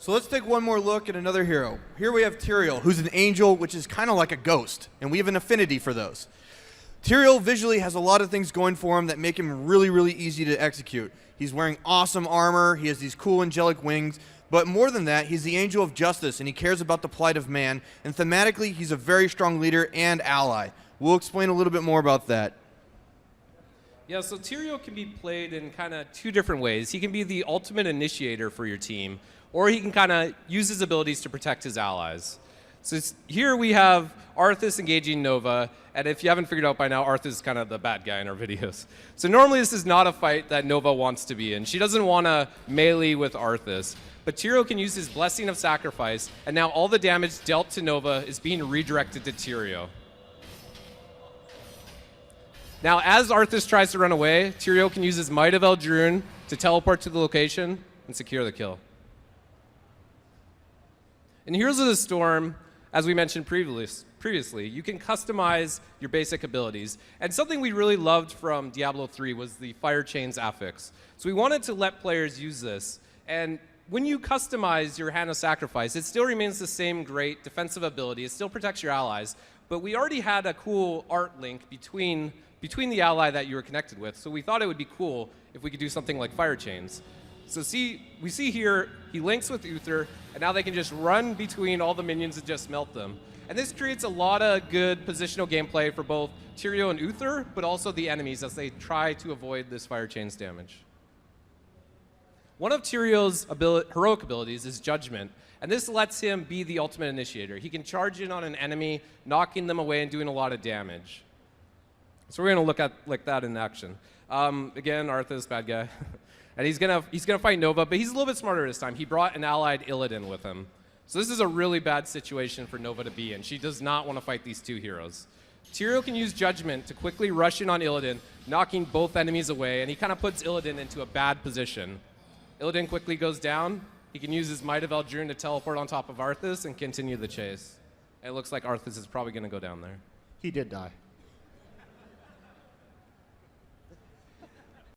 So let's take one more look at another hero. Here we have Tyrael, who's an angel, which is kind of like a ghost, and we have an affinity for those. Tyrael visually has a lot of things going for him that make him really, really easy to execute. He's wearing awesome armor, he has these cool angelic wings, but more than that, he's the angel of justice, and he cares about the plight of man, and thematically, he's a very strong leader and ally. We'll explain a little bit more about that. Yeah, so Tyrael can be played in kind of two different ways. He can be the ultimate initiator for your team, or he can kind of use his abilities to protect his allies. So here we have Arthas engaging Nova, and if you haven't figured out by now, Arthas is kind of the bad guy in our videos. So normally this is not a fight that Nova wants to be in. She doesn't want to melee with Arthas, but Tyrael can use his Blessing of Sacrifice, and now all the damage dealt to Nova is being redirected to Tyrael. Now, as Arthas tries to run away, Tyrael can use his Might of Eldrune to teleport to the location and secure the kill. In Heroes of the Storm, as we mentioned previously, you can customize your basic abilities. And something we really loved from Diablo 3 was the Fire Chains affix. So we wanted to let players use this. And when you customize your Hand of Sacrifice, it still remains the same great defensive ability. It still protects your allies. But we already had a cool art link between the ally that you were connected with. So we thought it would be cool if we could do something like Fire Chains. So we see here, he links with Uther, and now they can just run between all the minions and just melt them. And this creates a lot of good positional gameplay for both Tyrael and Uther, but also the enemies as they try to avoid this Fire Chains damage. One of Tyrael's heroic abilities is Judgment, and this lets him be the ultimate initiator. He can charge in on an enemy, knocking them away and doing a lot of damage. So we're going to look at like that in action. Again, Arthas, bad guy. And he's gonna fight Nova, but he's a little bit smarter this time. He brought an allied Illidan with him. So this is a really bad situation for Nova to be in. She does not want to fight these two heroes. Tyrael can use Judgment to quickly rush in on Illidan, knocking both enemies away, and he kind of puts Illidan into a bad position. Illidan quickly goes down. He can use his Might of Eldrune to teleport on top of Arthas and continue the chase. It looks like Arthas is probably going to go down there. He did die.